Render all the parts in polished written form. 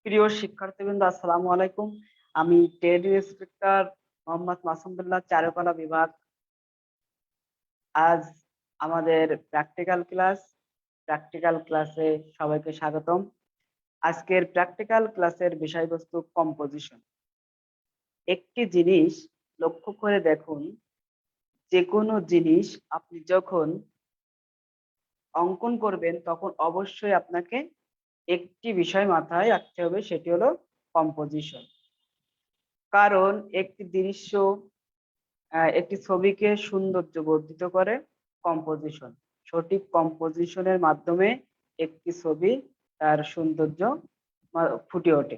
প্রিয় শিক্ষার্থীবৃন্দ, আসসালামু আলাইকুম। আমি টেড ইন্সপেক্টর মোহাম্মদ মাসুমুল্লাহ, চারুকলা বিভাগ। আজ আমাদের প্র্যাকটিক্যাল ক্লাসে সবাইকে স্বাগতম। আজকের প্র্যাকটিক্যাল ক্লাসের বিষয়বস্তু কম্পোজিশন। একটি জিনিস লক্ষ্য করে দেখুন, যে কোনো জিনিস আপনি যখন অঙ্কন করবেন তখন অবশ্যই আপনাকে একটি বিষয় মাথায় রাখতে হবে, সেটি হলো কম্পোজিশন। কারণ একটি ছবিকে সৌন্দর্য বর্ধিত করে কম্পোজিশন। সঠিক কম্পোজিশনের মাধ্যমে একটি ছবি তার সৌন্দর্য ফুটে ওঠে।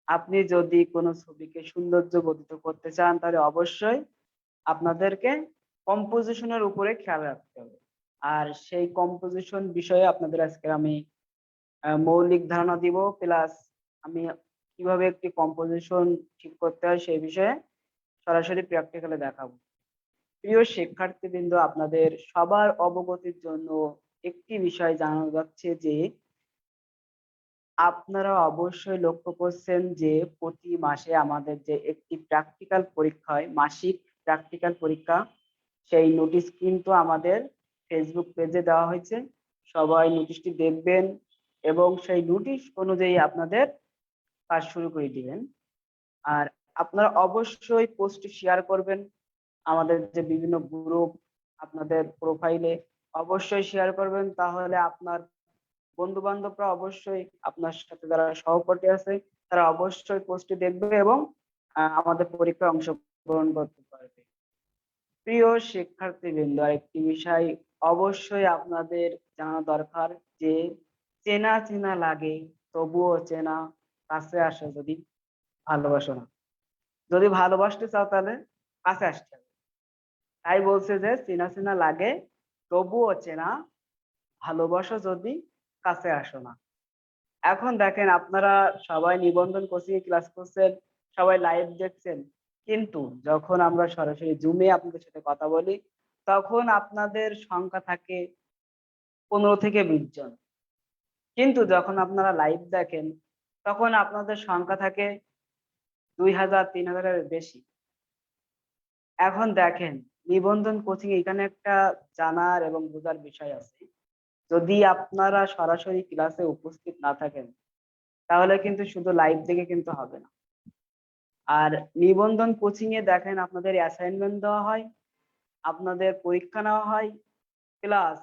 আপনি যদি কোনো ছবিকে সৌন্দর্য বর্ধিত করতে চান তাহলে অবশ্যই আপনাদেরকে কম্পোজিশনের উপরে খেয়াল রাখতে হবে। আর সেই কম্পোজিশন বিষয়ে আপনাদের আজকে আমি মৌলিক ধারণা দিব, প্লাস আমি কিভাবে একটি কম্পোজিশন ঠিক করতে হয় সেই বিষয়ে সরাসরি প্র্যাকটিক্যালে দেখাবো। প্রিয় শিক্ষার্থীবৃন্দ, আপনাদের সবার অবগতির জন্য একটি বিষয় জানানো যাচ্ছে যে আপনারা অবশ্যই লক্ষ্য করছেন যে প্রতি মাসে আমাদের যে একটি প্র্যাকটিক্যাল পরীক্ষা হয়, মাসিক প্র্যাকটিক্যাল পরীক্ষা, সেই নোটিশ কিন্তু আমাদের ফেসবুক পেজে দেওয়া হয়েছে। সবাই নোটিশটি দেখবেন এবং সেই নোটিশ অনুযায়ী আপনাদের কাজ শুরু করে দিবেন। আর আপনারা অবশ্যই পোস্ট শেয়ার করবেন আমাদের যে বিভিন্ন গ্রুপ, আপনাদের প্রোফাইলে অবশ্যই শেয়ার করবেন। তাহলে আপনার বন্ধু বান্ধবরা অবশ্যই, আপনার সাথে যারা সহপাঠী আছে তারা অবশ্যই পোস্টটি দেখবে এবং আমাদের পরীক্ষায় অংশগ্রহণ করতে পারবে। প্রিয় শিক্ষার্থীবৃন্দ, একটি বিষয় অবশ্যই আপনাদের জানা দরকার যে চেনা চেনা লাগে তবুও চেনা, কাছে আসে যদি ভালোবাসো না। যদি ভালোবাসতে চাও তাহলে কাছে আসতে হবে। তাই বলছে যে চেনা চেনা লাগে তবুও চেনা, ভালোবাসো যদি কাছে আসো না। এখন দেখেন, আপনারা সবাই নিবন্ধন কোচিং এ ক্লাস করছেন, সবাই লাইভ দেখছেন, কিন্তু যখন আমরা সরাসরি জুমে আপনাদের সাথে কথা বলি তখন আপনাদের সংখ্যা থাকে 15 থেকে 20 জন। কিন্তু যখন আপনারা লাইভ দেখেন তখন আপনাদের সংখ্যা থাকে 2000 3000-এর বেশি। এখন দেখেন, নিবন্ধন কোচিং এখানে একটা জানার এবং বোঝার বিষয় আছে। যদি আপনারা সরাসরি ক্লাসে উপস্থিত না থাকেন তাহলে কিন্তু শুধু লাইভ দেখে কিন্তু হবে না। আর নিবন্ধন কোচিং এ দেখেন, আপনাদের অ্যাসাইনমেন্ট দেওয়া হয়, আপনাদের পরীক্ষা নেওয়া হয়, প্লাস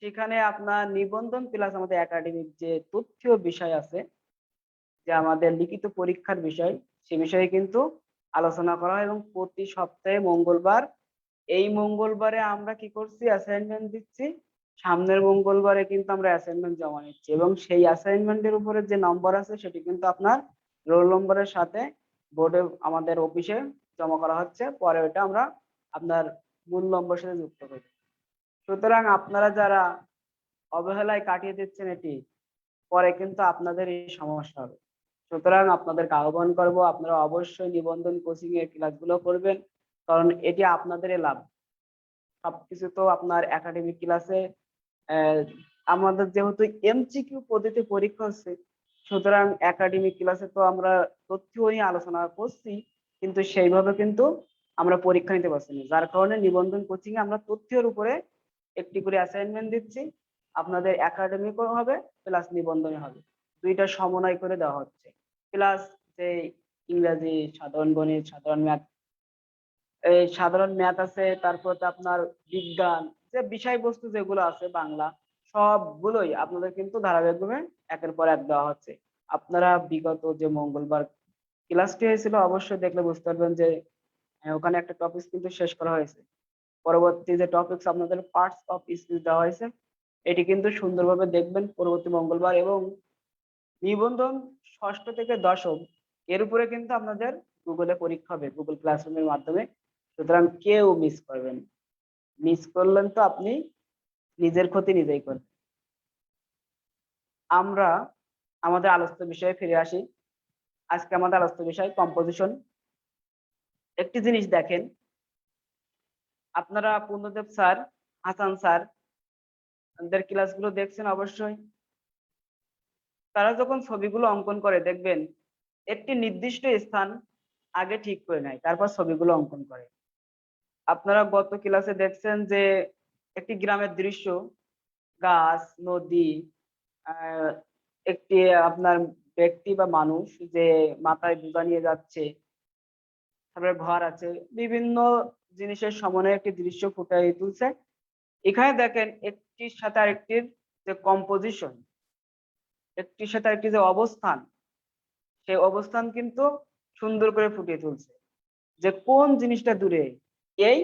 সেখানে আপনার নিবন্ধন প্লাস আমাদের একাডেমিক যে তথ্য বিষয় আছে, যে আমাদের লিখিত পরীক্ষার বিষয়, সে বিষয়ে কিন্তু আলোচনা করা হয়। এবং প্রতি সপ্তাহে মঙ্গলবার, এই মঙ্গলবারে আমরা কি করছি, অ্যাসাইনমেন্ট দিচ্ছি, সামনের মঙ্গলবারে কিন্তু আমরা অ্যাসাইনমেন্ট জমা নিচ্ছি এবং সেই অ্যাসাইনমেন্টের উপরে যে নম্বর আছে সেটি কিন্তু আপনার রোল নম্বরের সাথে বোর্ডে আমাদের অফিসে জমা করা হচ্ছে। পরে ওটা আমরা আপনার মূল নম্বরের সাথে যুক্ত করি। সুতরাং আপনারা যারা অবহেলায় কাটিয়ে দিচ্ছেন এটি, পরে কিন্তু আপনাদের এই সমস্যা হবে। সুতরাং আপনাদেরকে আহ্বান করবো, আপনারা অবশ্যই নিবন্ধন কোচিং এর ক্লাসগুলো করবেন, কারণ এটি আপনাদেরই লাভ। সবকিছু তো আপনার একাডেমিক ক্লাসে, আমাদের যেহেতু এমসিকিউ পদ্ধতি পরীক্ষা হচ্ছে, সুতরাং একাডেমিক ক্লাসে তো আমরা তথ্য নিয়ে আলোচনা করছি, কিন্তু সেইভাবে কিন্তু আমরা পরীক্ষা নিতে পারছি না। যার কারণে নিবন্ধন কোচিং এ আমরা তথ্যের উপরে একটি করে অ্যাসাইনমেন্ট দিচ্ছি। আপনাদের একাডেমিকও হবে প্লাস নিবন্ধনে হবে, দুইটা সমন্বয় করে দেওয়া হচ্ছে। প্লাস যে ইংরাজি, সাধারণ গণিত, সাধারণ ম্যাথ আছে, তারপর তো আপনার বিজ্ঞান, যে বিষয়বস্তু যেগুলো আছে বাংলা, সবগুলোই আপনাদের কিন্তু ধারাবাহিকভাবে একের পর এক দেওয়া হচ্ছে। আপনারা বিগত যে মঙ্গলবার ক্লাসটি হয়েছিল অবশ্যই দেখলে বুঝতে পারবেন যে ওখানে একটা টপিক কিন্তু শেষ করা হয়েছে। পরবর্তী যে টপিকস আপনাদের পার্টস অফ স্পিচ দেওয়া হয়েছে, এটি কিন্তু সুন্দরভাবে দেখবেন পরবর্তী মঙ্গলবার। এবং নিবন্ধন ষষ্ঠ থেকে দশম, এর উপরে কিন্তু আপনাদের গুগলে পরীক্ষা হবে, গুগল ক্লাসরুমের মাধ্যমে। সুতরাং কেউ মিস করবেন, মিস করলেন তো আপনি নিজের ক্ষতি নিজেই করবেন। আমরা আমাদের আলোচ্য বিষয়ে ফিরে আসি। আজকে আমাদের আলোচ্য বিষয় কম্পোজিশন। একটি জিনিস দেখেন, আপনারা পূর্ণদেব স্যার, হাসান স্যার, এদের ক্লাসগুলো দেখছেন অবশ্যই। তারা যখন ছবিগুলো অঙ্কন করে দেখবেন একটি নির্দিষ্ট স্থান আগে ঠিক করে নেয়, তারপর ছবিগুলো অঙ্কন করে। আপনারা গত ক্লাসে দেখছেন যে একটি গ্রামের দৃশ্য, গাছ, নদী, আহ একটি আপনার ব্যক্তি বা মানুষ যে মাথায় বোঝা নিয়ে যাচ্ছে, তারপরে ঘর আছে, বিভিন্ন জিনিসের সমন্বয়ে একটি দৃশ্য ফুটিয়ে তুলছে। এখানে দেখেন একটির সাথে আরেকটির যে কম্পোজিশন, একটির সাথে আরেকটি যে অবস্থান, সেই অবস্থান কিন্তু সুন্দর করে ফুটিয়ে তুলছে। যে কোন জিনিসটা দূরে, এই,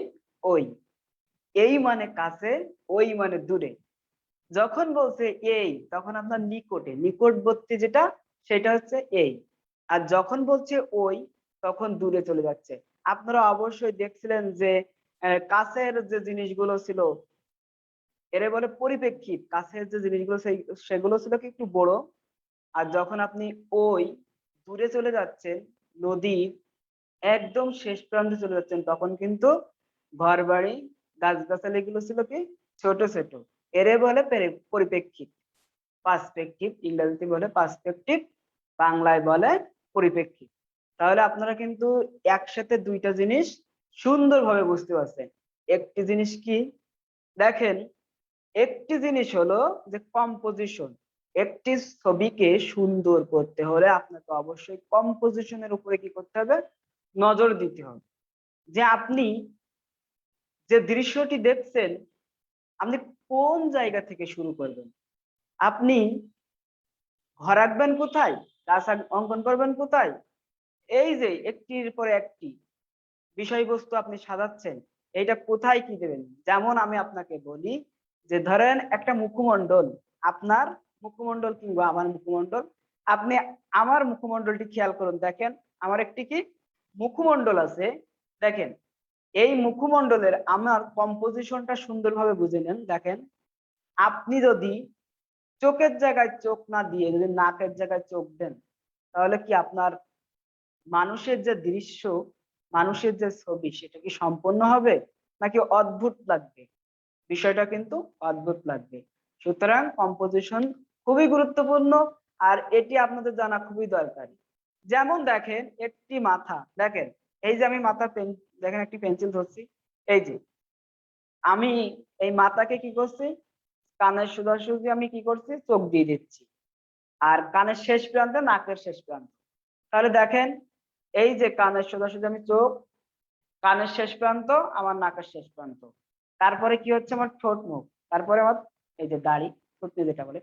ওই, এই মানে কাছে, ওই মানে দূরে। যখন বলছে এই তখন আপনার নিকটে, নিকটবর্তী যেটা সেটা হচ্ছে এই। আর যখন বলছে ওই তখন দূরে চলে যাচ্ছে। আপনারা অবশ্যই দেখছিলেন যে কাছের যে জিনিসগুলো ছিল এরে বলে পরিপ্রেক্ষিত, কাছের যে জিনিসগুলো সেগুলো ছিল কি একটু বড়। আর যখন আপনি ওই দূরে চলে যাচ্ছেন, নদীর একদম শেষ প্রান্তে চলে যাচ্ছেন, তখন কিন্তু ঘর বাড়ি, গাছগাছালি গুলো ছিল কি ছোট ছোট। এরে বলে পরিপ্রেক্ষিত, পার্সপেক্টিভ, ইংরেজিতে বলে পার্সপেক্টিভ, বাংলায় বলে পরিপ্রেক্ষিত। তাহলে আপনারা কিন্তু একসাথে দুইটা জিনিস সুন্দরভাবে বুঝতে পারছেন। একটি জিনিস কি দেখেন, একটি জিনিস হলো যে কম্পোজিশন। একটি ছবিকে সুন্দর করতে হলে আপনাকে অবশ্যই কম্পোজিশনের উপরে কি করতে হবে, নজর দিতে হবে। যে আপনি যে দৃশ্যটি দেখছেন, আপনি কোন জায়গা থেকে শুরু করবেন, আপনি ঘর আঁকবেন কোথায়, গাছ অঙ্কন করবেন কোথায়, এই যে একটির পর একটি বিষয়বস্তু আপনি সাজাচ্ছেন, এইটা কোথায় কি দেবেন। যেমন আমি আপনাকে বলি যে ধরেন একটা মুখমণ্ডল, আপনার মুখমণ্ডল কিংবা আমার মুখমণ্ডল, আপনি আমার মুখমণ্ডলটি খেয়াল করুন, দেখেন আমার একটি কি মুখমণ্ডল আছে। দেখেন এই মুখমণ্ডলের আমার কম্পোজিশনটা সুন্দরভাবে বুঝে নেন। দেখেন আপনি যদি চোখের জায়গায় চোখ না দিয়ে যদি নাকের জায়গায় চোখ দেন, তাহলে কি আপনার মানুষের যে দৃশ্য, মানুষের যে ছবি সেটা কি সম্পূর্ণ হবে নাকি অদ্ভুত লাগবে? বিষয়টা কিন্তু অদ্ভুত লাগবে। সুতরাং কম্পোজিশন খুবই গুরুত্বপূর্ণ, আর এটি আপনাদের জানা খুবই দরকারি। যেমন দেখেন একটি মাথা, দেখেন এই যে আমি মাথা পেন, দেখেন একটি পেন্সিল ধরছি, এই যে আমি এই মাথাকে কি করছি, কানের সোজাসুজি আমি কি করছি, চোখ দিয়ে দিচ্ছি, আর কানের শেষ প্রান্তে নাকের শেষ প্রান্ত। তাহলে দেখেন এই যে কানের সোজাসুজি আমি চোখ, কানের শেষ প্রান্ত আমার নাকের শেষ প্রান্ত, তারপরে কি হচ্ছে আমার ঠোঁট মুখ, তারপরে আমার এই যে দাড়ি, থুতনি যেটা বলে।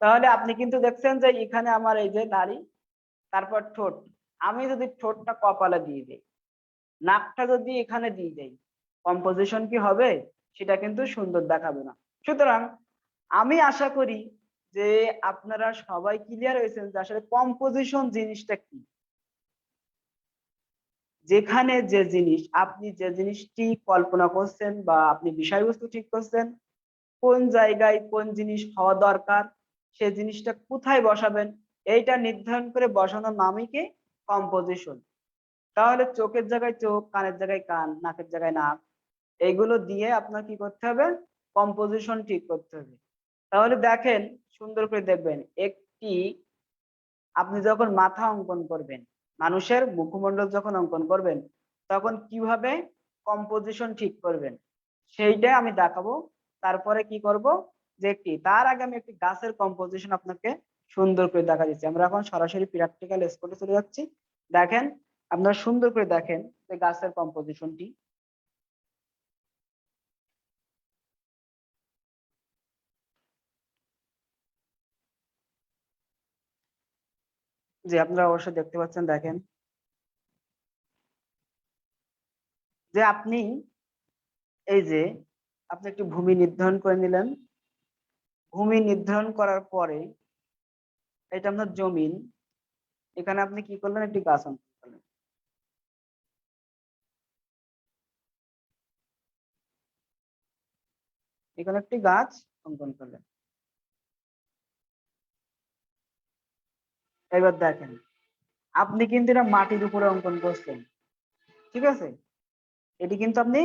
তাহলে আপনি কিন্তু দেখছেন যে এখানে আমার এই যে দাড়ি, তারপর ঠোঁট, আমি যদি ঠোঁটটা কপালে দিয়ে দিই, নাকটা যদি এখানে দিয়ে দেই, কম্পোজিশন কি হবে, সেটা কিন্তু সুন্দর দেখাবে না। সুতরাং আমি আশা করি যে আপনারা সবাই ক্লিয়ার হয়েছেন যে আসলে কম্পোজিশন জিনিসটা কি। যেখানে যে জিনিস, আপনি যে জিনিসটি কল্পনা করছেন বা আপনি বিষয়বস্তু ঠিক করছেন, কোন জায়গায় কোন জিনিস হওয়া দরকার, সে জিনিসটা কোথায় বসাবেন, এইটা নির্ধারণ করে বসানোর নামই কি কম্পোজিশন। তাহলে চোখের জায়গায় চোখ, কানের জায়গায় কান, নাকের জায়গায় নাক, এইগুলো দিয়ে আপনার কি করতে হবে, কম্পোজিশন ঠিক করতে হবে। তাহলে দেখেন সুন্দর করে দেখবেন, একটি আপনি যখন মাথা অঙ্কন করবেন, মানুষের মুখমণ্ডল যখন অঙ্কন করবেন, তখন কিভাবে কম্পোজিশন ঠিক করবেন সেইটাই আমি দেখাবো। তারপরে কি করব, যে একটি তার আগে আমি একটি গাছের কম্পোজিশন আপনাকে সুন্দর করে দেখা দিচ্ছি। আমরা এখন সরাসরি প্র্যাকটিক্যাল স্পটে চলে যাচ্ছি। দেখেন আপনারা সুন্দর করে দেখেন যে গাছের কম্পোজিশনটি। যে আপনারা অবশ্যই দেখতে পাচ্ছেন, দেখেন যে আপনি এই যে আপনি একটি ভূমি নির্ধারণ করে নিলেন। ভূমি নির্ধারণ করার পরে এটা আপনার জমিন, এখানে আপনি কি করলেন, একটি গাছ অঙ্কন করলেন। এখানে একটি গাছ অঙ্কন করলেন। এবার দেখেন আপনি কিন্তু এটা মাটির উপরে অঙ্কন করছেন, ঠিক আছে, এটি কিন্তু আপনি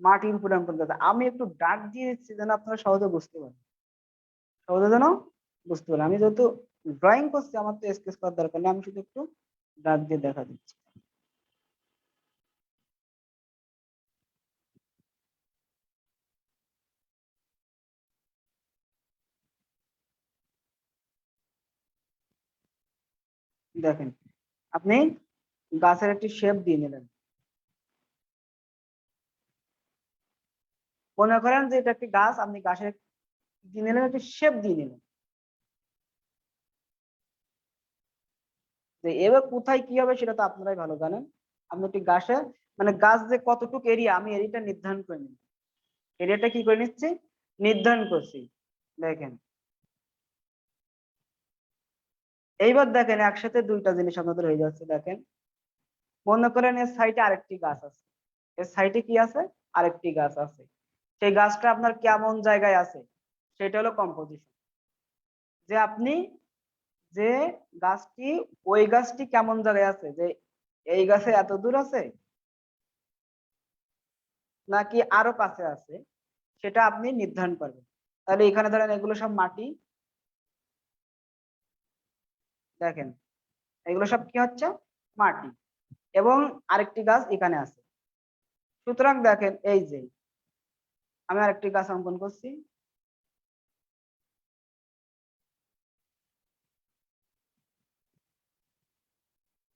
মাটির উপরে অঙ্কন করছেন। আমি একটু দাগ দিয়ে দিচ্ছি যেন আপনারা সহজে বুঝতে পারেন, সহজে যেন বুঝতে পারেন। আমি যেহেতু ড্রয়িং করছি, আমার তো স্কেচ করার দরকার নেই, আমি শুধু একটু দাগ দিয়ে দেখা দিচ্ছি। দেখেন, আপনি গাছের একটি শেপ দিয়ে নিলেন। মনে করেন যে এটা একটি গাছ, আপনি গাছের দিয়ে নিলেন, একটি শেপ দিয়ে নিলেন। যে এবার কোথায় কি হবে সেটা তো আপনারাই ভালো জানেন। আপনি একটি গাছে, মানে গাছ যে কতটুকু এরিয়া, আমি এরিয়াটা নির্ধারণ করে নিই। এরিয়াটা কি করে নিচ্ছি, নির্ধারণ করছি। দেখেন, এইবার দেখেন একসাথে দুইটা জিনিস আপনাদের হয়ে যাচ্ছে। দেখেন, মনে করেন এর সাইডে আরেকটি গাছ আছে, এর সাইডে কি আছে, আরেকটি গাছ আছে। সেই গাছটা আপনার কেমন জায়গায় আছে সেটা হলো কম্পোজিশন। যে আপনি, যে গাছটি, ওই গাছটি কেমন জায়গায় আছে, যে এই গাছে এত দূর আছে নাকি আরো কাছে আছে, সেটা আপনি নির্ধারণ করবেন। তাহলে এখানে ধরেন এগুলো সব মাটি। দেখেন, এগুলো সব কি হচ্ছে, মাটি। এবং আরেকটি গাছ এখানে আছে। সুতরাং দেখেন, এই যে আমি আরেকটি গাছ অঙ্কন করছি।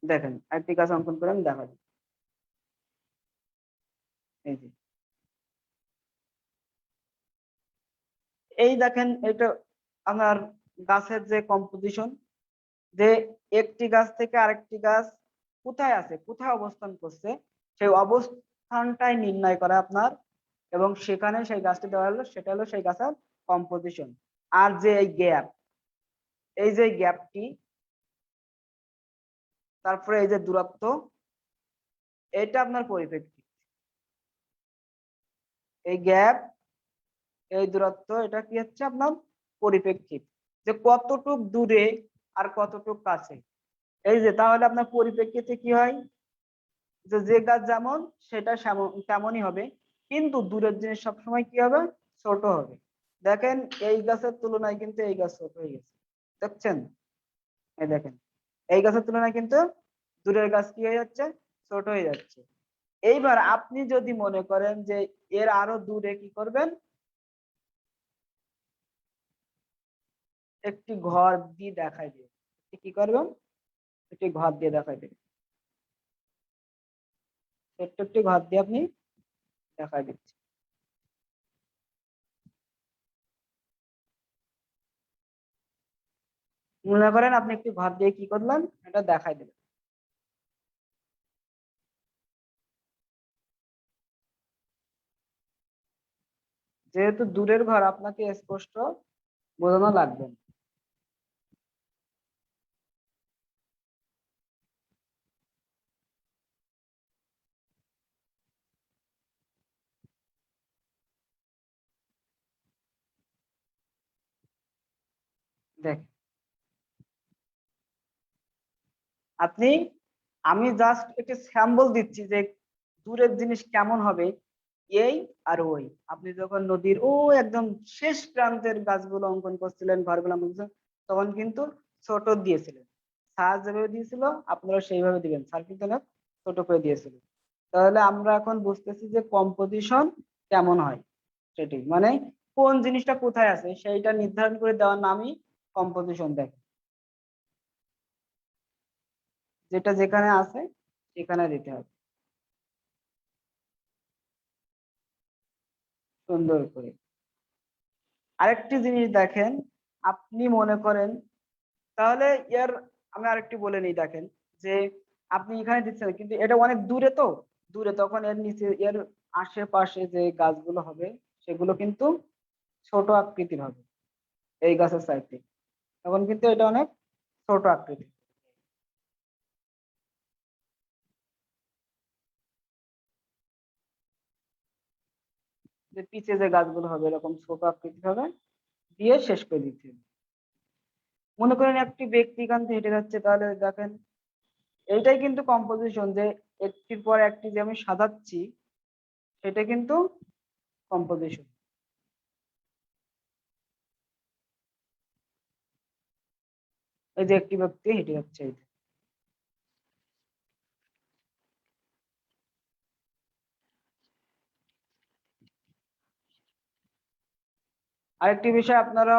দেখেন, আরেকটি গাছ অঙ্কন করে আমি দেখাবো। এই যে, এই দেখেন, এটা আমার গাছের যে কম্পোজিশন, যে একটি গাছ থেকে আরেকটি গাছ কোথায় আছে, কোথায় অবস্থান করছে, সেই অবস্থানটাই নির্ণয় করা আপনার, এবং সেখানে সেই গাছটি দেওয়া হলো, সেটা হলো সেই গাছের কম্পোজিশন। আর যে এই গ্যাপ, এই যে গ্যাপটি, তারপরে এই যে দূরত্ব, এটা আপনার পরিপ্রেক্ষিত। এই গ্যাপ, এই দূরত্ব, এটা কি হচ্ছে আপনার পরিপ্রেক্ষিত, যে কতটুক দূরে আর কতটুক কাছে। এই যে, তাহলে আপনার পরিপ্রেক্ষিতে কি হয়, যে যে গাছ যেমন সেটা তেমনই হবে, কিন্তু দূরের জিনিস সবসময় কি হবে, ছোট হবে। দেখেন, এই গাছের তুলনায় কিন্তু এই গাছ ছোট হয়ে গেছে, দেখছেন? এই দেখেন, এই গাছের তুলনায় কিন্তু দূরের গাছ কি হয়ে যাচ্ছে, ছোট হয়ে যাচ্ছে। এইবার আপনি যদি মনে করেন যে এর আরো দূরে কি করবেন, একটি ঘর দিয়ে দেখাই দিবেন। কি করবেন, একটি ঘর দিয়ে দেখাই দিবেন, ছোট্ট একটি ঘর দিয়ে আপনি দেখাই দিচ্ছেন। মনে করেন আপনি একটি ঘর দিয়ে কি করলেন, এটা দেখাই দিলেন। যেহেতু দূরের ঘর, আপনাকে স্পষ্ট বোঝানো লাগবে না। দেখ, আপনি, আমি জাস্ট একটি স্যাম্পল দিচ্ছি যে দূরের জিনিস কেমন হবে, এই আর ওই। আপনি যখন নদীর ও একদম শেষ প্রান্তের গাছগুলো অঙ্কন করছিলেন, ঘরগুলো অঙ্কন করছিলেন, তখন কিন্তু ছোট দিয়েছিলেন। স্যার যেভাবে দিয়েছিল আপনারা সেইভাবে দিবেন, স্যার কিন্তু অনেক ছোট করে দিয়েছিল। তাহলে আমরা এখন বুঝতেছি যে কম্পোজিশন কেমন হয়, সেটি মানে কোন জিনিসটা কোথায় আছে সেইটা নির্ধারণ করে দেওয়ার নামই কম্পোজিশন। দেখ, যেটা যেখানে আছে সেখানে দিতে হবে সুন্দর করে। আরেকটি জিনিস দেখেন, আপনি মনে করেন, তাহলে এর, আমি আরেকটি বলে নিই। দেখেন, যে আপনি এখানে দিচ্ছেন কিন্তু এটা অনেক দূরে, তো দূরে, তখন এর নিচে, এর আশেপাশে যে গাছগুলো হবে সেগুলো কিন্তু ছোট আকৃতির হবে। এই গাছের সাইডে তখন কিন্তু এটা অনেক ছোট আকৃতি। যে পিছে যে গাছগুলো হবে এরকম ছোট আকৃতির হবে, দিয়ে শেষ করে দিতে হবে। মনে করেন একটি ব্যক্তি এখান থেকে হেঁটে যাচ্ছে, তাহলে দেখেন এইটাই কিন্তু কম্পোজিশন, যে একটির পর একটি যে আমি সাজাচ্ছি সেটা কিন্তু কম্পোজিশন। এই যে একটি ব্যক্তি হেঁটে যাচ্ছে। আরেকটি বিষয় আপনারা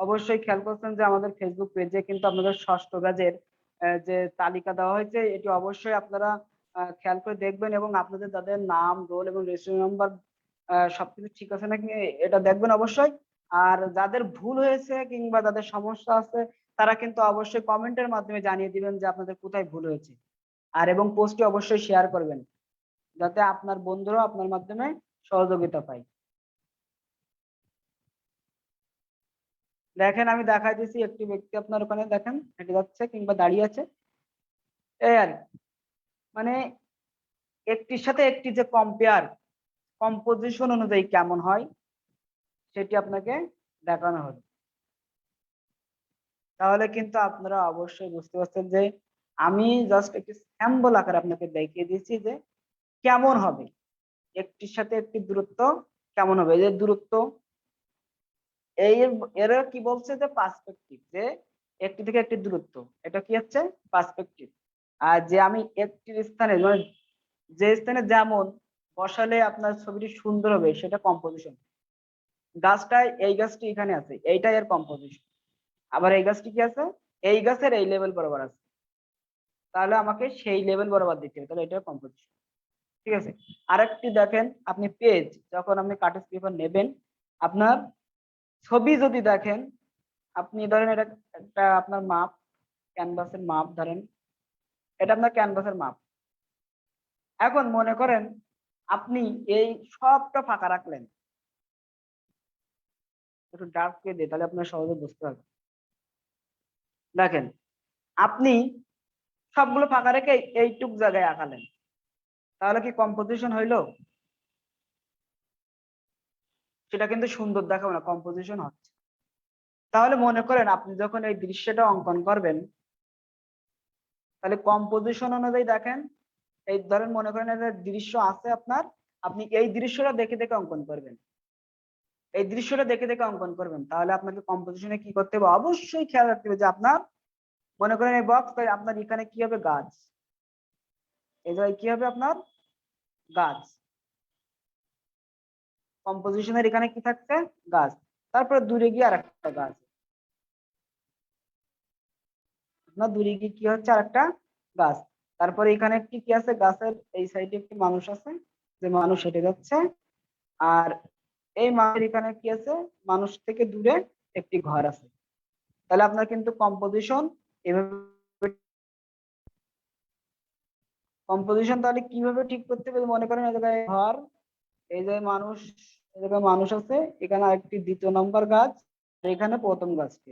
অবশ্যই খেয়াল করছেন যে আমাদের ফেসবুক পেজে কিন্তু আপনাদের ষষ্ঠ ব্যাচের যে তালিকা দেওয়া হয়েছে, এটি অবশ্যই আপনারা খেয়াল করে দেখবেন এবং আপনাদের যাদের নাম, রোল এবং রেজিস্ট্রেশন নাম্বার সবকিছু ঠিক আছে নাকি এটা দেখবেন অবশ্যই। আর যাদের ভুল হয়েছে কিংবা যাদের সমস্যা আছে তারা কিন্তু অবশ্যই কমেন্টের মাধ্যমে জানিয়ে দিবেন যে আপনাদের কোথায় ভুল হয়েছে। আর এবং পোস্টটি অবশ্যই শেয়ার করবেন যাতে আপনার বন্ধুরা আপনার মাধ্যমে সহযোগিতা পায়। দেখেন আমি দেখাই দিচ্ছি, একটি ব্যক্তি আপনার ওখানে দেখেন হেঁটে যাচ্ছে কিংবা দাঁড়িয়ে আছে, এই আর কি। মানে একটির সাথে একটি যে কম্পেয়ার, কম্পোজিশন অনুযায়ী কেমন হয় সেটি আপনাকে দেখানো হলো। তাহলে কিন্তু আপনারা অবশ্যই বুঝতে পারছেন যে আমি জাস্ট একটি স্যাম্পল আকারে আপনাকে দেখিয়ে দিচ্ছি যে কেমন হবে, একটির সাথে একটি দূরত্ব কেমন হবে। এই যে দূরত্ব, এই এরা কি বলছে যে পার্সপেক্টিভ, যে একটি থেকে একটি দূরত্ব, এটা কি হচ্ছে পার্সপেক্টিভ। আর যে আমি একটি স্থানে মানে যে স্থানে যেমন বসালে আপনার ছবিটি সুন্দর হবে সেটা কম্পোজিশন। গাছটায় এই গাছটি এখানে আছে এইটাই এর কম্পোজিশন। আবার এই গাছটি কি আছে, এই গাছের এই লেভেল বরাবর আছে, তাহলে আমাকে সেই লেভেল বরাবর দিতে হবে, তাহলে এটা কম্পোজিশন। ঠিক আছে। আরেকটি দেখেন, আপনি পেজ যখন আপনি কার্টেজ পেপার নেবেন, আপনার ছবি যদি দেখেন, আপনি ধরেন এটা একটা আপনার মাপ, ক্যানভাসের মাপ ধরেন, এটা আপনার ক্যানভাসের মাপ। এখন মনে করেন আপনি এই সবটা ফাঁকা রাখলেন, একটু ডার্ক করে দিয়ে তাহলে আপনার সহজে বুঝতে পারবেন। দেখেন আপনি সবগুলো ফাঁকা রেখে এইটুক জায়গায় আঁকালেন, তাহলে কি কম্পোজিশন হইলো? সেটা কিন্তু সুন্দর দেখাবো না, কম্পোজিশন হচ্ছে। তাহলে মনে করেন আপনি যখন এই দৃশ্যটা অঙ্কন করবেন, তাহলে কম্পোজিশন অনুযায়ী দেখেন, এই ধরেন মনে করেন একটা দৃশ্য আছে আপনার, আপনি এই দৃশ্যটা দেখে দেখে অঙ্কন করবেন, এই দৃশ্যটা দেখে দেখে অঙ্কন করবেন। তাহলে আপনাকে কম্পোজিশনে কি করতে হবে, অবশ্যই খেয়াল রাখতে হবে যে আপনার মনে করেন এই বক্স, তাই আপনার এখানে কি হবে গাছ, এই জায়গায় কি হবে আপনার গাছ, কম্পোজিশনের এখানে কি থাকছে গাছ, তারপরে দূরে গিয়ে আরেকটা গাছ, আপনার দূরে গিয়ে কি হচ্ছে আরেকটা গাছ, তারপরে এখানে একটি কি আছে গাছের এই সাইডে একটি মানুষ আছে, যে মানুষ হেঁটে যাচ্ছে। আর এই মানুষের এখানে কি আছে, মানুষ থেকে দূরে একটি ঘর আছে। তাহলে আপনার কিন্তু কম্পোজিশন এভাবে, কম্পোজিশন তাহলে কিভাবে ঠিক করতে হবে, মনে করেন এই জায়গায় ঘর, এই যে মানুষ, এই জায়গায় মানুষ আছে, এখানে আরেকটি দ্বিতীয় নম্বর গাছ, আর এখানে প্রথম গাছটি।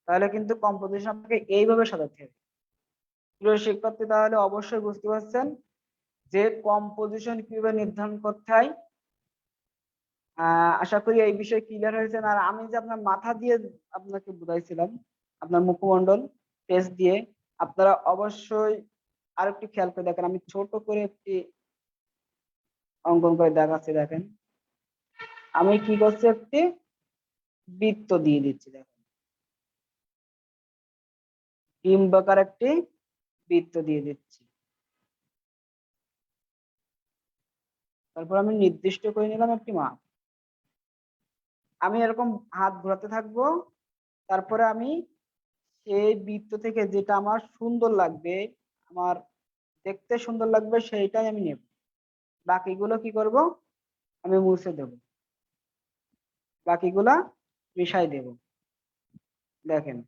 তাহলে কিন্তু কম্পোজিশন আপনাকে এইভাবে সাজাতে হবে। প্রিয় শিক্ষার্থী, তাহলে অবশ্যই বুঝতে পারছেন যে কম্পোজিশন কিভাবে নির্ধারণ করতে হয়। আশা করি এই বিষয়ে ক্লিয়ার হয়েছে। আর আমি যে আপনার মাথা দিয়ে আপনাকে বুঝাইছিলাম, আপনার মুখমন্ডল পেজ দিয়ে, আপনারা অবশ্যই আরেকটু খেয়াল করে দেখেন, আমি ছোট করে একটি অঙ্কন করে দেখাচ্ছি। দেখেন আমি কি করছি, একটি বৃত্ত দিয়ে দিচ্ছি। দেখেন ডিম্বাকার একটি বৃত্ত দিয়ে দিচ্ছি, তারপর আমি নির্দিষ্ট করে নিলাম একটি মাপ। আমি এরকম হাত ঘোরাতে থাকবো, তারপরে আমি সেই বৃত্ত থেকে যেটা আমার সুন্দর লাগবে, আমার দেখতে সুন্দর লাগবে সেইটাই আমি নেব, বাকিগুলো কি করব আমি মুছে দেব, বাকিগুলা মিশাই দেব। দেখেন,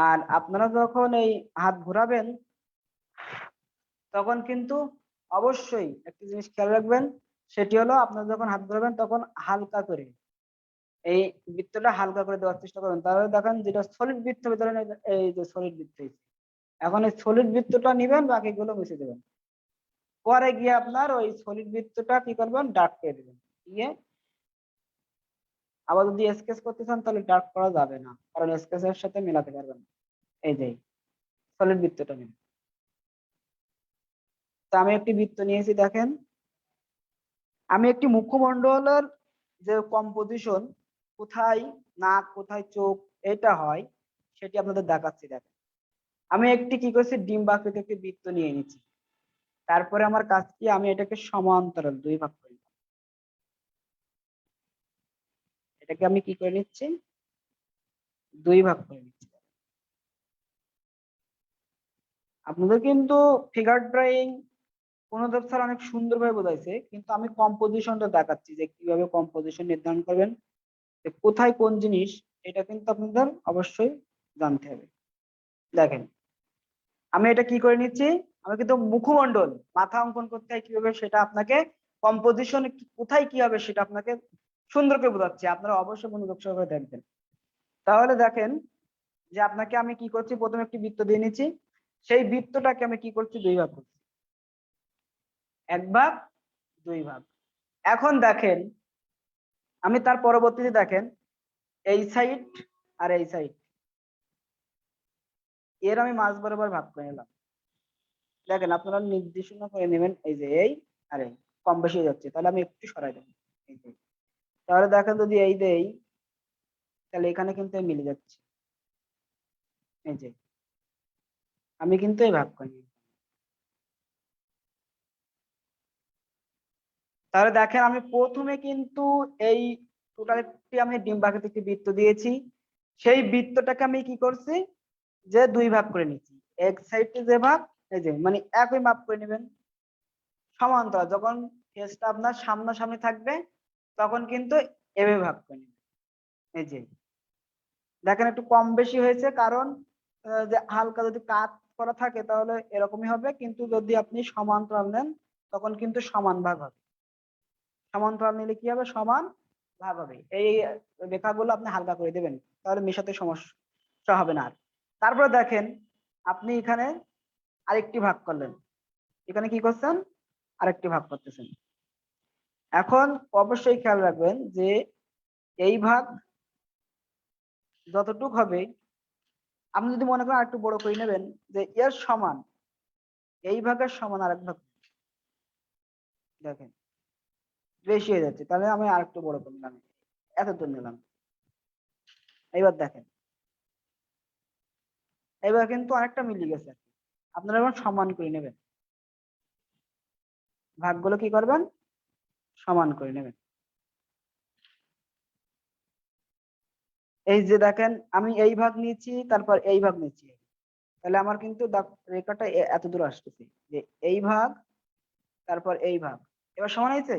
আর আপনারা যখন এই হাত ঘোরাবেন তখন কিন্তু অবশ্যই একটি জিনিস খেয়াল রাখবেন, সেটি হলো আপনারা যখন হাত ঘোরাবেন তখন হালকা করে এই বৃত্তটা হালকা করে দেওয়ার চেষ্টা করবেন। তাহলে দেখেন যেটা সলিড বৃত্ত হবে, ধরেন এই যে সলিড বৃত্ত, এখন এই সলিড বৃত্তটা নিবেন, বাকিগুলো মুছে দেবেন। পরে গিয়ে আপনার ওই সলিড বৃত্তটা কি করবেন ডার্ক করে দেবেন, দিয়ে আবার যদি স্কেচ করতে চান তাহলে ডার্ক করা যাবে না, কারণ স্কেচের সাথে মেলাতে পারবেন না। এই যে সলিড বৃত্তটা নিন। তো আমি একটি বৃত্ত নিয়েছি, দেখেন আমি একটি মুখমণ্ডলের যে কম্পোজিশন, কোথায় নাক, কোথায় চোখ, এটা হয় সেটি আপনাদের দেখাচ্ছি। দেখেন আমি একটি কি করছি, ডিম্বাকৃতির একটি বৃত্ত নিয়ে নিচ্ছি। তারপরে আমার কাজ কি, আমি এটাকে সমান্তরাল দুই ভাগ করে নিচ্ছি। এটাকে আমি কি করে নিচ্ছি, দুই ভাগ করে নিচ্ছি। আপনাদের কিন্তু ফিগার ড্রয়িং কোনদেব স্যার অনেক সুন্দরভাবে বোঝাইছে, কিন্তু আমি কম্পোজিশনটা দেখাচ্ছি যে কিভাবে কম্পোজিশন নির্ধারণ করবেন, যে কোথায় কোন জিনিস, এটা কিন্তু আপনাদের অবশ্যই জানতে হবে। দেখেন আমি এটা কি করে নিচ্ছি, আমি কিন্তু মুখমণ্ডল মাথা অঙ্কন করতে হয় কিভাবে সেটা আপনাকে কম্পোজিশন কোথায় কি হবে সেটা আপনাকে সুন্দর করে বোঝাচ্ছি, আপনারা অবশ্যই মনোযোগ সহকারে দেখবেন। তাহলে দেখেন যে আপনাকে আমি কি করছি, প্রথমে একটি বৃত্ত দিয়ে নিচ্ছি, সেই বৃত্তটাকে আমি কি করছি, দুই ভাগ করছি, এক ভাগ দুই ভাগ। এখন দেখেন আমি তার পরবর্তীতে দেখেন এই সাইড আর এই সাইড এর আমি মাঝ বরাবর ভাগ করে নিলাম। দেখেন আপনারা নির্দেশনা করে নেবেন, এই যে এই আর এই কম বেশি হয়ে যাচ্ছে, তাহলে আমি একটু সরাই দেবো। এই যে, তাহলে দেখেন যদি এই দেই তাহলে এখানে কিন্তু মিলে যাচ্ছে। এই যে আমি কিন্তু এই ভাগ করে নিই। তাহলে দেখেন আমি প্রথমে কিন্তু এই টোটালটি আমি ডিম্বাকৃতির একটি বৃত্ত দিয়েছি, সেই বৃত্তটাকে আমি কি করছি, যে দুই ভাগ করে নিচ্ছি। এক সাইডে যে ভাগ, এই যে মানে একই মাপ করে নেবেন। সমান্তরাল যখন ফেসটা আপনার সামনাসামনি থাকবে তখন কিন্তু এভাবে ভাগ করে নেবেন। এই যে দেখেন একটু কম বেশি হয়েছে, কারণ যে হালকা যদি কাট করা থাকে তাহলে এরকমই হবে, কিন্তু যদি আপনি সমান্তরাল নেন তখন কিন্তু সমান ভাগ হবে। সমান্তরাল নিলে কি হবে, সমান ভাগ হবে। এই রেখাগুলো আপনি হালকা করে দেবেন, তাহলে মেশাতে সমস্যা হবে না আর। তারপরে দেখেন আপনি এখানে আরেকটি ভাগ করলেন, এখানে কি করছেন, আরেকটি ভাগ করতেছেন। এখন অবশ্যই খেয়াল রাখবেন যে এই ভাগ যতটুক হবে, আপনি যদি মনে করেন আরেকটু বড় করে নেবেন, যে এর সমান এই ভাগের সমান আরেক ভাগ, দেখেন বেশি হয়ে যাচ্ছে, তাহলে আমি আরেকটু বড় করে নিলাম, এত দূর নিলাম। এইবার দেখেন এবার কিন্তু অনেকটা মিলে গেছে। আপনারা এখন সমান করে নেবেন, ভাগগুলো কি করবেন, সমান করে নেবেন। এই যে দেখেন আমি এই ভাগ নিয়েছি, তারপর এই ভাগ নিচ্ছি, তাহলে আমার কিন্তু রেখাটা এত দূর আসতেছে, যে এই ভাগ তারপর এই ভাগ, এবার সমান হয়েছে।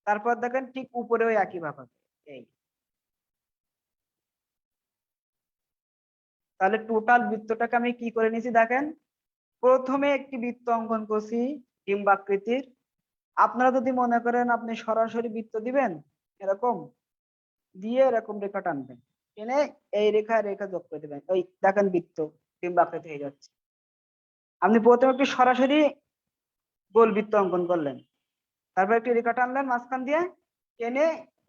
তারপর দেখেন ঠিক উপরেও একই ভাগ হবে এই। তাহলে টোটাল বৃত্তটাকে আমি কি করে নিয়েছি, দেখেন প্রথমে একটি বৃত্ত অঙ্কন করছি ডিম্বাকৃতির। আপনারা যদি মনে করেন আপনি সরাসরি বৃত্ত দিবেন, এরকম দিয়ে এরকম রেখা টানবেন, টেনে এই রেখা রেখা যোগ করে দেবেন, ওই দেখেন বৃত্ত ডিম্বাকৃতি হয়ে যাচ্ছে। আপনি প্রথমে একটি সরাসরি গোল বৃত্ত অঙ্কন করলেন, তারপর একটি রেখা টানলেন মাঝখান দিয়ে, টেনে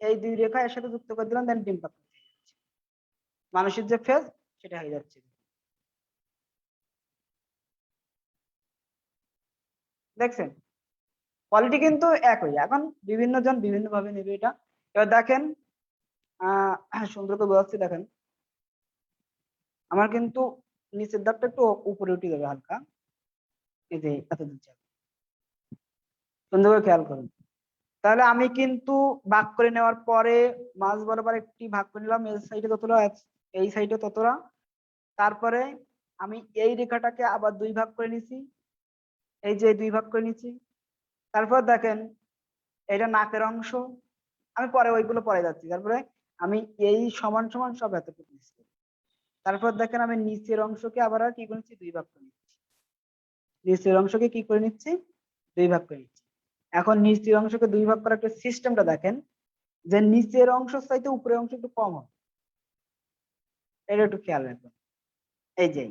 এই দুই রেখা এর সাথে যুক্ত করে দিলেন, দেন ডিম্বাকৃতি হয়ে যাচ্ছে। মানুষের যে ফেস সেটা হয়ে যাচ্ছে। দেখছেন কোয়ালিটি কিন্তু একই, এখন বিভিন্ন জন বিভিন্ন ভাবে নেবে এটা। এবার দেখেন সুন্দর করে বোঝাচ্ছি, দেখেন আমার কিন্তু নিচের দাগটা একটু উপরে উঠে যাবে হালকা, এই যে এত দিচ্ছে, সুন্দর করে খেয়াল করুন। তাহলে আমি কিন্তু ভাগ করে নেওয়ার পরে মাঝ বরাবর একটি ভাগ করে নিলাম, এই সাইডে ততটা এই সাইডে ততটা। তারপরে আমি এই রেখাটাকে আবার দুই ভাগ করে নিছি, এই যে দুই ভাগ করে নিছি। তারপর দেখেন এটা নাকের অংশ, আমি পরে ওইগুলো পরে যাচ্ছি। তারপরে আমি এই সমান সমান সব এতটুকু নিচ্ছি। তারপর দেখেন আমি নিচের অংশকে আবার কি করেছি, দুই ভাগ করে নিচ্ছি। নিচের অংশকে কি করে নিচ্ছি, দুই ভাগ করে নিচ্ছি। এখন নিচের অংশকে দুই ভাগ করার একটা সিস্টেমটা দেখেন, যে নিচের অংশ চাইতে উপরের অংশ একটু কম হবে, এটা একটু খেয়াল রাখবেন। এই যে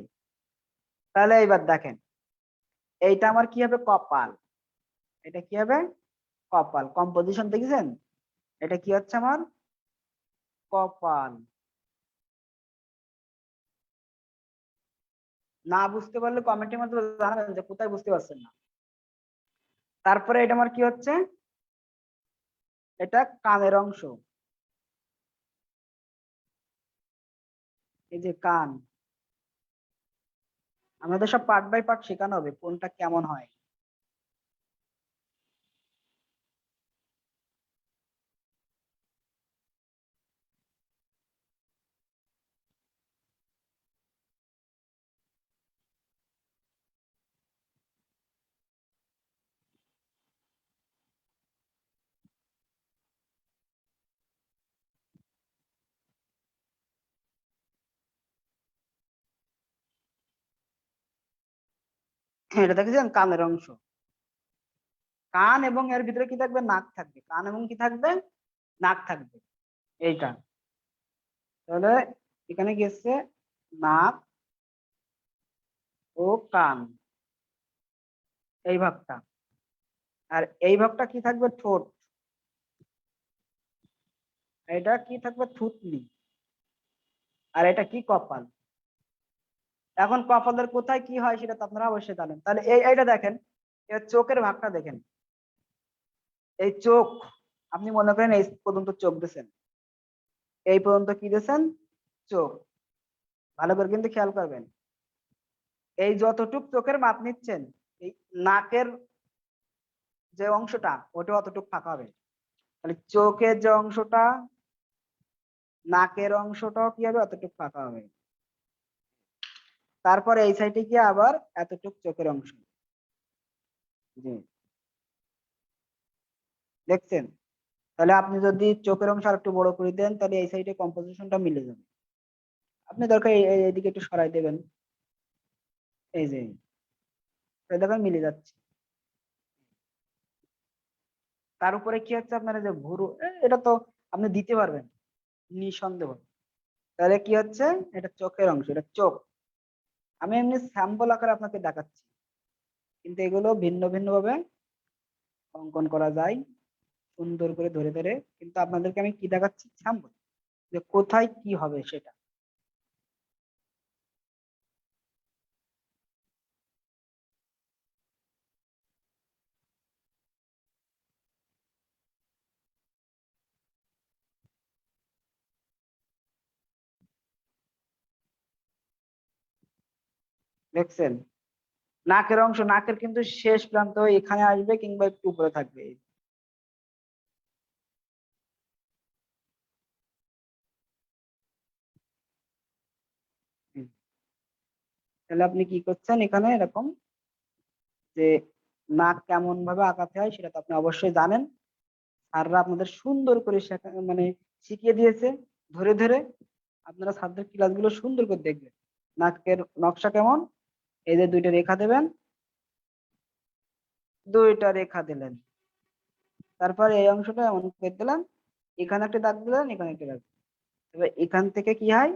তাহলে এইবার দেখেন এইটা আমার কি হবে, কপাল। এটা কি হবে, কপাল। কম্পোজিশন দেখেছেন, এটা কি হচ্ছে আমার, কপাল। না বুঝতে পারলে কমেন্টের মধ্যে জানাবেন যে কোথায় বুঝতে পারছেন না। তারপরে এটা আমার কি হচ্ছে, এটা কানের অংশ। এই যে কান, আমাদের সব পার্ট বাই পার্ট শেখানো হবে কোনটা কেমন হয়। এটা দেখেছেন কানের অংশ, কান এবং এর ভিতরে কি থাকবে, নাক থাকবে, কান এবং কি থাকবে, নাক থাকবে, এইটা। তাহলে এখানে গেছে নাক ও কান, এই ভাগটা। আর এই ভাগটা কি থাকবে, ঠোঁট। এটা কি থাকবে, থুতনি। আর এটা কি, কপাল। এখন কপালের কোথায় কি হয় সেটা তো আপনারা অবশ্যই জানেন। তাহলে এইটা দেখেন, এর চোখের ভাগটা দেখেন। এই চোখ, আপনি মনে করেন এই পর্যন্ত চোখ দিয়েছেন, এই পর্যন্ত কি দিয়েছেন, চোখ। ভালো করে কিন্তু খেয়াল করবেন, এই যতটুক চোখের মাপ নিচ্ছেন, এই নাকের যে অংশটা ওটা অতটুক ফাঁকা হবে। তাহলে চোখের যে অংশটা, নাকের অংশটাও কি হবে, অতটুক ফাঁকা হবে। তারপরে এই সাইডে গিয়ে আবার এতটুক চোখের অংশ। জি, দেখছেন। তাহলে আপনি যদি চোখের অংশ আর একটু বড় করে দেন, তাহলে এই সাইডে কম্পোজিশনটা মিলে যাবে। আপনি দরকার এইদিকে একটু সরাই দেবেন, এই যে দেখেন মিলে যাচ্ছে। তার উপরে কি হচ্ছে, আপনার এই যে ভুরু, এটা তো আপনি দিতে পারবেন নিঃসন্দেহ। তাহলে কি হচ্ছে, এটা চোখের অংশ, এটা চোখ। আমি এমনি স্যাম্পল আকারে আপনাকে দেখাচ্ছি, কিন্তু এগুলো ভিন্ন ভিন্ন ভাবে অঙ্কন করা যায় সুন্দর করে ধরে ধরে। কিন্তু আপনাদেরকে আমি কি দেখাচ্ছি, স্যাম্পল, যে কোথায় কি হবে সেটা। দেখছেন, নাকের অংশ, নাকের কিন্তু শেষ প্রান্ত এখানে আসবে কিংবা একটু উপরে থাকবে। হুম। তাহলে আপনি কি করছেন এখানে, এরকম যে নাক কেমন ভাবে আঁকাতে হয় সেটা তো আপনি অবশ্যই জানেন। স্যাররা আপনাদের সুন্দর করে মানে শিখিয়ে দিয়েছে ধরে ধরে। আপনারা স্যারদের ক্লাসগুলো সুন্দর করে দেখবেন। নাকের নকশা কেমন, এই যে দুইটা রেখা দেবেন, দুইটা রেখা দিলেন, তারপরে এই অংশটা এমন করে দিলাম, এখানে একটা দাগ দিলেন, এখানে একটা দাগ দিলেন। এবার এখান থেকে কি হয়,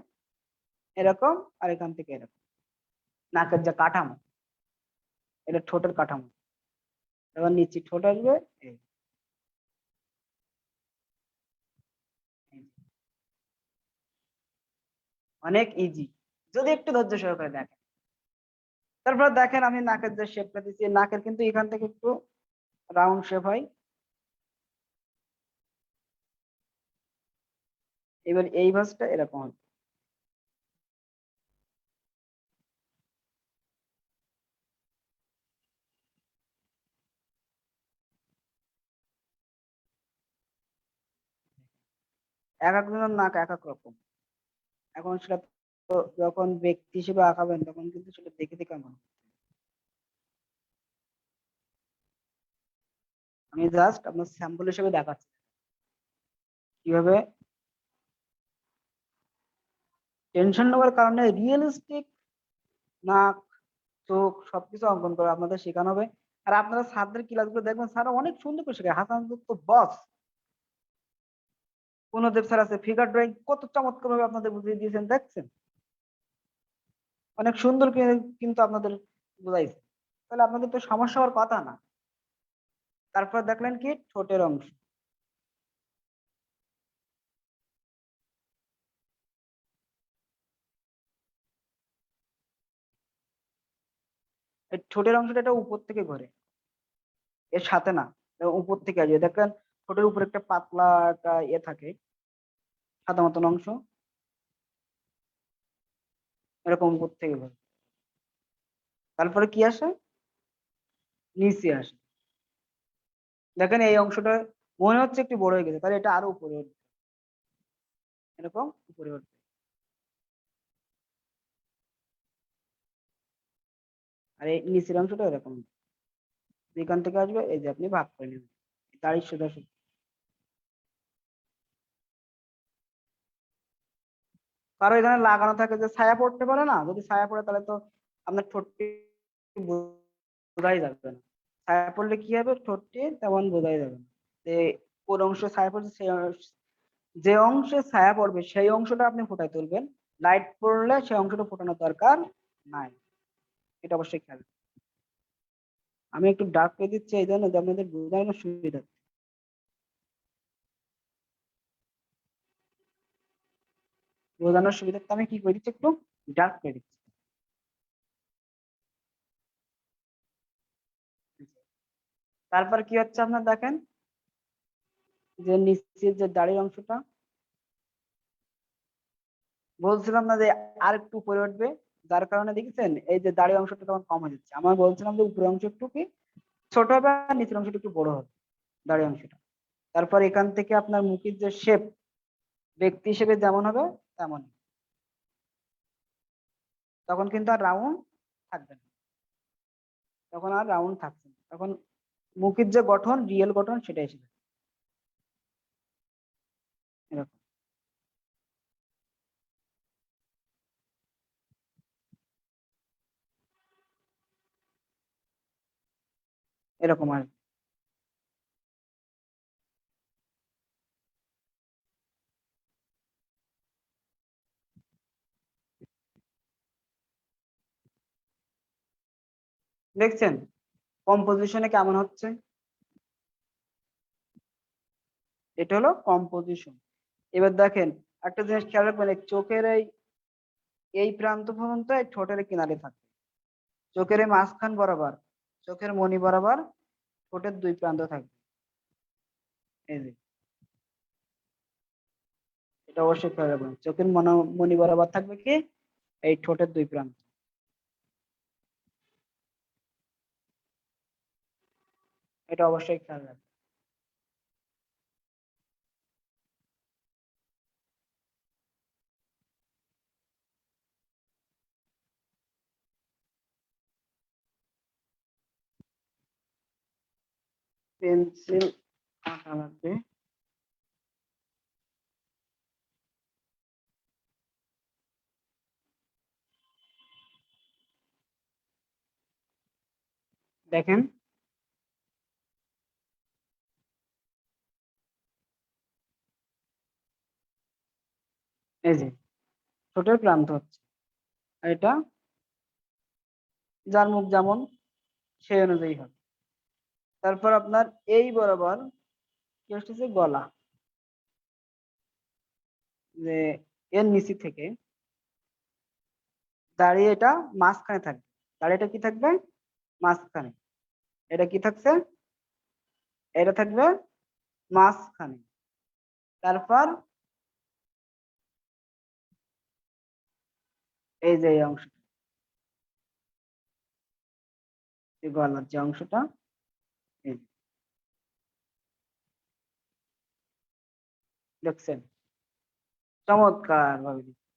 এরকম, আর এখান থেকে এরকম। নাকের যে কাঠামো, এটা ঠোঁটের কাঠামো। এবার নিচে ঠোঁট আসবে, এই এই। অনেক ইজি, যদি একটু ধৈর্য সহকারে দেখেন। তারপর দেখেন আমি নাকের যে শেপটা দিচ্ছি, নাকের কিন্তু এখান থেকে একটু রাউন্ড শেপ হয়। এবার এই ভাঁজটা এরকম হবে। এক একজনের নাক এক এক রকম। এখন সেটা তো যখন ব্যক্তি হিসেবে আঁকাবেন তখন কিন্তু সেটা দেখে দেখে আঁকানো। আমি জাস্ট আপনার স্যাম্পল হিসেবে দেখাচ্ছি কিভাবে। টেনশন নেওয়ার কারণে রিয়েলিস্টিক নাক, চোখ সবকিছু অঙ্কন করে আপনাদের শেখানো হবে। আর আপনারা স্যারদের ক্লাসগুলো দেখবেন, স্যার অনেক সুন্দর করে শেখায়। হাসান তো বস, গুণদেব স্যার আছে, ফিগার ড্রয়িং কত চমৎকার ভাবে আপনাদের বুঝিয়ে দিয়েছেন, দেখছেন অনেক সুন্দর করে কিন্তু আপনাদের বুঝাইছে। তাহলে আপনাদের তো সমস্যা হওয়ার কথা না। তারপর দেখলেন কি, ঠোঁটের অংশ। এই ঠোঁটের অংশটা এটা উপর থেকে ঘোরে, এর সাথে না, এটা উপর থেকে আসবে। দেখেন ঠোঁটের উপর একটা পাতলা একটা ইয়ে থাকে, সাদা মতন অংশ। এরকম উপর থেকে ভরবে। তারপরে কি আসে, নিচে আসে। দেখেন এই অংশটা মনে হচ্ছে একটু বড় হয়ে গেছে, তাহলে এটা আরো উপরে উঠবে, এরকম উপরে উঠবে। আর এই নিচের অংশটা এরকম, যেখান থেকে আসবে এই যে আপনি ভাগ করে নেবেন, দাড়ি সোজা সোজা। কারো এখানে লাগানো থাকে যে ছায়া পড়তে পারে না, যদি ছায়া পড়ে তাহলে তো আপনার ঠোঁটটি বোঝাই যাবে না। ছায়া পড়লে কি হবে, ঠোঁটটি তেমন বোঝাই যাবে না যে কোন অংশে ছায়া পড়ছে, যে অংশে ছায়া পড়বে সেই অংশটা আপনি ফুটায় তুলবেন। লাইট পড়লে সেই অংশটা ফোটানোর দরকার নাই, এটা অবশ্যই খেয়াল রাখবেন। আমি একটু ডার্ক করে দিচ্ছি এই জন্য যে আপনাদের বোঝানোর সুবিধা। বোঝানোর সুবিধার্থে আমি কি করে দিচ্ছি, একটু ডার্ক করে দিচ্ছি। তারপর কি হচ্ছে আপনার দেখেন, যে নিচের যে দাড়ির অংশটা বলছিলাম না যে আর একটু উপরে উঠবে, যার কারণে দেখেছেন এই যে দাড়ি অংশটা তখন কম হয়ে যাচ্ছে। আমার বলছিলাম যে উপরের অংশ একটু কি ছোট হবে আর নিচের অংশটা একটু বড় হবে, দাড়ি অংশটা। তারপর এখান থেকে আপনার মুখের যে শেপ, ব্যক্তি হিসেবে যেমন হবে তেমন, তখন কিন্তু আর রাউন্ড থাকবে না, তখন আর রাউন্ড থাকছে না, তখন মুখের যে গঠন, রিয়েল গঠন সেটা এসে যাবে এরকম। এরকম আর দেখছেন কম্পোজিশনে কেমন হচ্ছে, এটা হলো কম্পোজিশন। এবার দেখেন একটা জিনিস খেয়াল রাখবেন, এই চোখের এই এই প্রান্ত পর্যন্ত এই ঠোঁটের কিনারে থাকে, চোখের এই মাঝখান বরাবর, চোখের মনি বরাবর ঠোঁটের দুই প্রান্ত থাকবে, এই যে এটা অবশ্যই খেয়াল রাখবেন, চোখের মনি বরাবর থাকবে কি এই ঠোঁটের দুই প্রান্ত, এটা অবশ্যই খেয়াল রাখবেন। পেন্সিল আঁকা লাগবে। দেখেন এই যে ঠোঁটের প্রান্ত হচ্ছে, আর এটা যার মুখ যেমন সেই অনুযায়ী হবে। তারপর আপনার এই বরাবর কি আসতেছে, গলা, যে এর নিচে থেকে দাঁড়িয়ে এটা মাঝখানে থাকবে, দাঁড়িয়েটা কি থাকবে মাঝখানে, এটা কি থাকছে, এটা থাকবে মাঝখানে। তারপর এই যে এই অংশ, এই গলার যে অংশটা, এই যে, দেখছেন চমৎকার ভাবে দিচ্ছে।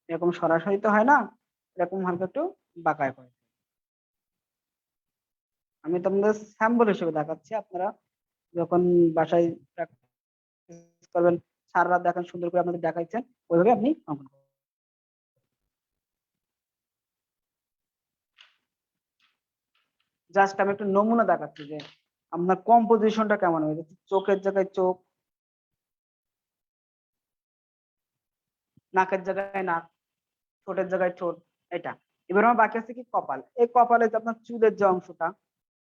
এরকম সরাসরি তো হয় না, এরকম হালকা একটু বাঁকায় করে। আমি তো আপনাদের স্যাম্পল হিসেবে দেখাচ্ছি, আপনারা যখন বাসায় practice করবেন, স্যাররা দেখেন সুন্দর করে আপনাদের দেখাইছেন, ওইভাবে আপনি অঙ্কন করবেন। জাস্ট আমি একটু নমুনা দেখাচ্ছি যে আপনার কম্পোজিশনটা কেমন হয়ে যাচ্ছে, চোখের জায়গায় চোখ, নাকের জায়গায় নাক, ঠোঁটের জায়গায় ঠোঁট, এটা। এবার আমার বাকি আছে কি কপাল, এই কপালে যে আপনার চুলের যে অংশটা,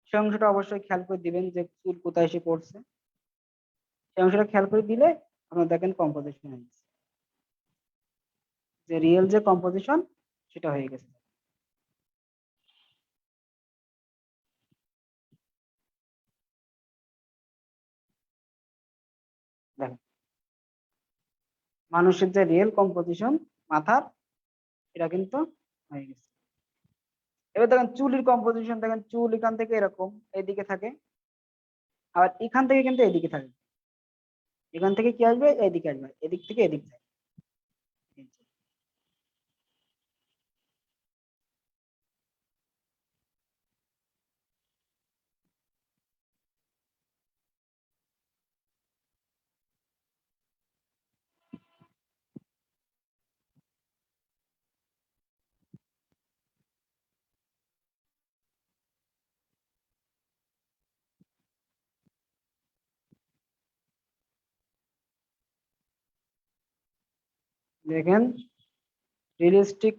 সেই অংশটা অবশ্যই খেয়াল করে দিবেন যে চুল কোথায় এসে পড়ছে, সেই অংশটা খেয়াল করে দিলে আপনার দেখেন কম্পোজিশন হয়ে গেছে, যে রিয়েল যে কম্পোজিশন সেটা হয়ে গেছে। দেখেন মানুষের যে রিয়েল কম্পোজিশন মাথার, এটা কিন্তু হয়ে গেছে। এবার দেখেন চুলের কম্পোজিশন, দেখেন চুল এখান থেকে এরকম এইদিকে থাকে, আবার এখান থেকে কিন্তু এদিকে থাকে। এখান থেকে কি আসবে, এদিকে আসবে, এদিক থেকে এদিক যায়। দেখেন রিয়েলিস্টিক,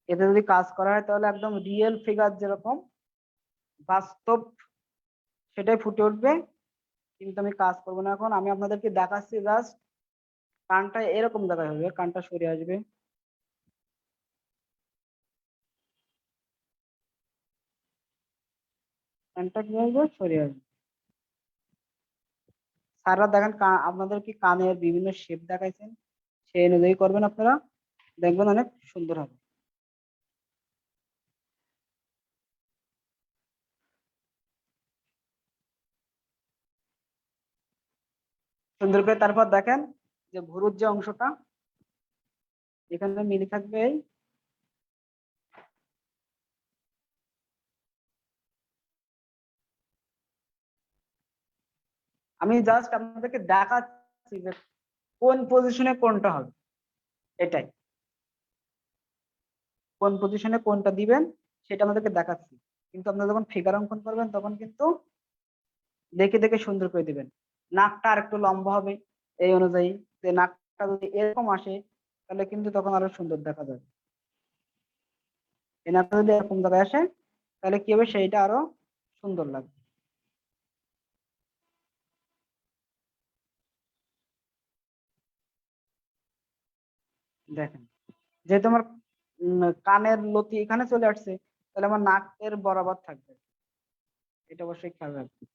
এতে যদি কাজ করা হয় তাহলে একদম রিয়েল ফিগার যেরকম বাস্তব সেটাই ফুটে উঠবে। কিন্তু আমি কাজ করবো না এখন, আমি আপনাদেরকে দেখাচ্ছি জাস্ট কানটা এরকম জায়গায় হবে, কানটা সরে আসবে, কানটা কি আসবে, সরে আসবে। স্যাররা দেখেন আপনাদের কি কানের বিভিন্ন শেপ দেখাইছেন, সেই অনুযায়ী করবেন আপনারা, দেখবেন অনেক সুন্দর হবে। সুন্দর করে তারপর দেখেন যে ভুরুর যে অংশটা এখানে মিলে থাকবে এই, আমি জাস্ট আপনাদেরকে দেখাচ্ছি যে কোন পজিশনে কোনটা হবে, এটাই কোন পজিশনে কোনটা দিবেন সেটা আমাদেরকে দেখাচ্ছি। কিন্তু আপনারা যখন ফিগার অঙ্কন করবেন তখন কিন্তু দেখে দেখে সুন্দর করে দিবেন। নাকটা আর একটু লম্বা হবে এই অনুযায়ী, যে নাকটা যদি এরকম আসে তাহলে কিন্তু তখন আরো সুন্দর দেখা যাবে। এই নাকটা যদি এরকম জায়গায় আসে তাহলে কি হবে, সেইটা আরো সুন্দর লাগবে। দেখেন যেহেতু আমার কানের লতি এখানে চলে আসছে, তাহলে আমার নাকের বরাবর থাকবে, এটা অবশ্যই খেয়াল রাখবেন।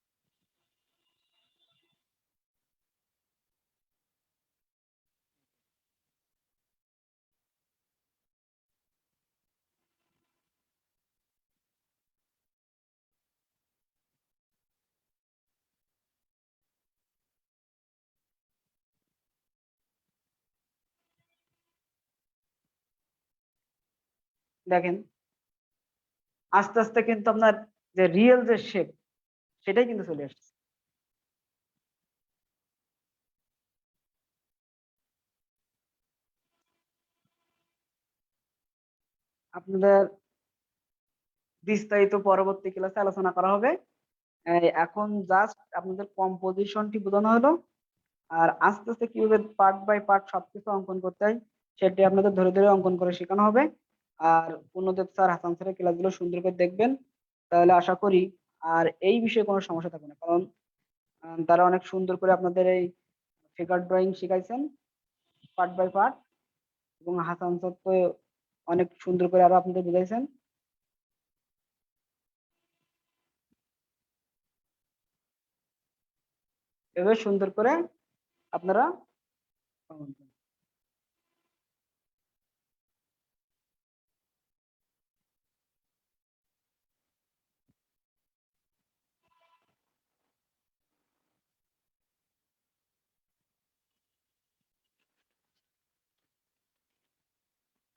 দেখেন আস্তে আস্তে কিন্তু আপনার যে রিয়েল যে শেপ সেটাই কিন্তু চলে আসছে। আপনাদের বিস্তারিত পরবর্তী ক্লাসে আলোচনা করা হবে। এখন জাস্ট আপনাদের কম্পোজিশনটি বোঝানো হলো, আর আস্তে আস্তে কিভাবে পার্ট বাই পার্ট সবকিছু অঙ্কন করতে হয় সেটি আপনাদের ধরে ধরে অঙ্কন করে শেখানো হবে। আর পূর্ণদেব স্যার, হাসান স্যারের ক্লাসগুলো সুন্দর করে দেখবেন, তাহলে আশা করি আর এই বিষয়ে কোনো সমস্যা থাকবে না। কারণ তারা অনেক সুন্দর করে আপনাদের এই ফিগার ড্রয়িং শিখাইছেন পার্ট বাই পার্ট, এবং হাসান স্যার তো অনেক সুন্দর করে আরো আপনাদের বুঝাইছেন। এভাবে সুন্দর করে আপনারা অঙ্কন করুন।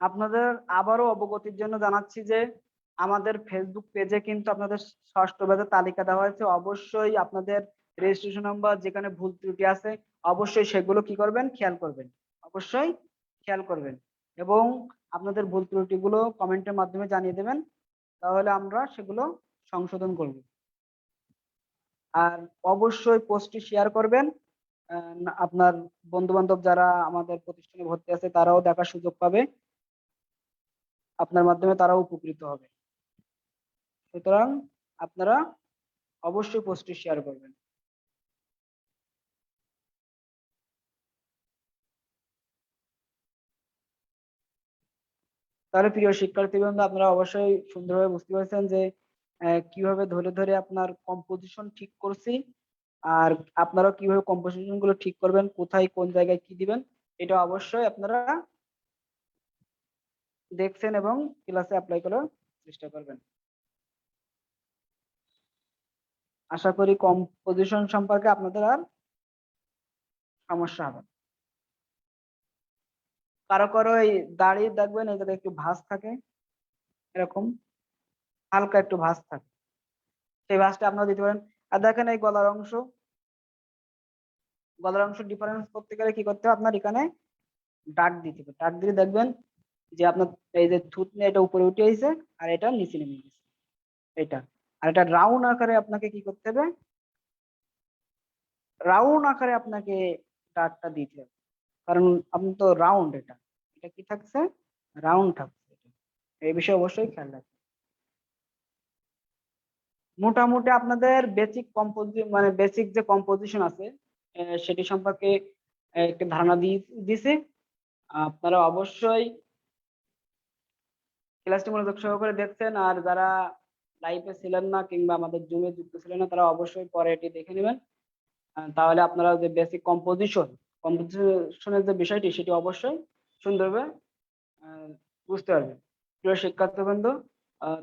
আপনাদের আবারও অবগতির জন্য জানাচ্ছি যে আমাদের ফেসবুক পেজে কিন্তু আপনাদের ষষ্ঠ ব্যাচের তালিকা দেওয়া হয়েছে। অবশ্যই আপনাদের রেজিস্ট্রেশন নাম্বার যেখানে ভুল ত্রুটি আছে অবশ্যই সেগুলো কি করবেন, খেয়াল করবেন, অবশ্যই খেয়াল করবেন, এবং আপনাদের ভুল ত্রুটিগুলো কমেন্টের মাধ্যমে জানিয়ে দেবেন, তাহলে আমরা সেগুলো সংশোধন করব। আর অবশ্যই পোস্টটি শেয়ার করবেন, আপনার বন্ধু বান্ধব যারা আমাদের প্রতিষ্ঠানে ভর্তি আছে তারাও দেখার সুযোগ পাবে, আপনার মাধ্যমে তারাও উপকৃত হবে। সুতরাং আপনারা অবশ্যই পোস্টটি শেয়ার করবেন। তাহলে প্রিয় শিক্ষার্থীবৃন্দ, আপনারা অবশ্যই সুন্দরভাবে বুঝতে পারছেন যে কিভাবে ধরে ধরে আপনার কম্পোজিশন ঠিক করছি আর আপনারা কিভাবে কম্পোজিশন গুলো ঠিক করবেন, কোথায় কোন জায়গায় কি দিবেন, এটা অবশ্যই আপনারা দেখছেন এবং ক্লাসে অ্যাপ্লাই করার চেষ্টা করবেন। আশা করি কম্পোজিশন সম্পর্কে আপনাদের আর সমস্যা হবে না। কারো কারো এই দাড়ি দেখবেন এই জায়গায় একটু ভাঁজ থাকে, এরকম হালকা একটু ভাঁজ থাকে, সেই ভাঁজটা আপনারা দিতে পারেন। আর দেখেন এই গলার অংশ ডিফারেন্স করতে গেলে কি করতে হবে, আপনার এখানে দাগ দিতে হবে। দাগ দিলে দেখবেন যে আপনার এই যে থুতনি এটা উপরে উঠে এসেছে আর এটা নিচে নেমে গেছে, এটা। আর এটা রাউন্ড আকারে আপনাকে কি করতে হবে, রাউন্ড আকারে আপনাকে দাগটা দিতে হবে, কারণ আপনি তো রাউন্ড, এটা এটা কি থাকছে, রাউন্ড থাকছে। এই বিষয়ে অবশ্যই খেয়াল রাখবেন। মোটামুটি আপনাদের বেসিক যে কম্পোজিশন আছে সেটি সম্পর্কে একটা ধারণা দিছে। আপনারা অবশ্যই ক্লাসটি মনোযোগ সহকারে দেখছেন, আর যারা লাইভে ছিলেন না কিংবা আমাদের জুমে যুক্ত ছিলেন না তারা অবশ্যই পরে এটি দেখে নেবেন। তাহলে আপনারা যে বেসিক কম্পোজিশনের যে বিষয়টি সেটি অবশ্যই সুন্দরভাবে আহ, বুঝতে পারবেন। প্রিয় শিক্ষার্থীবৃন্দ,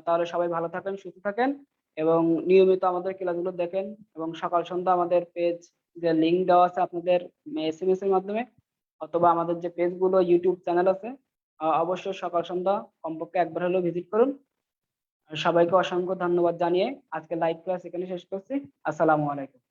তাহলে সবাই ভালো থাকেন, সুস্থ থাকেন এবং নিয়মিত আমাদের ক্লাসগুলো দেখেন। এবং সকাল সন্ধ্যা আমাদের পেজ যে লিংক দেওয়া আছে আপনাদের এসএমএস এর মাধ্যমে, অথবা আমাদের যে পেজগুলো ইউটিউব চ্যানেল আছে, অবশ্যই সকাল সন্ধ্যা কমপক্ষে একবার হলেও ভিজিট করুন। আর সবাইকে অসংখ্য ধন্যবাদ জানিয়ে আজকে লাইভ ক্লাস এখানে শেষ করছি। আসসালামু আলাইকুম।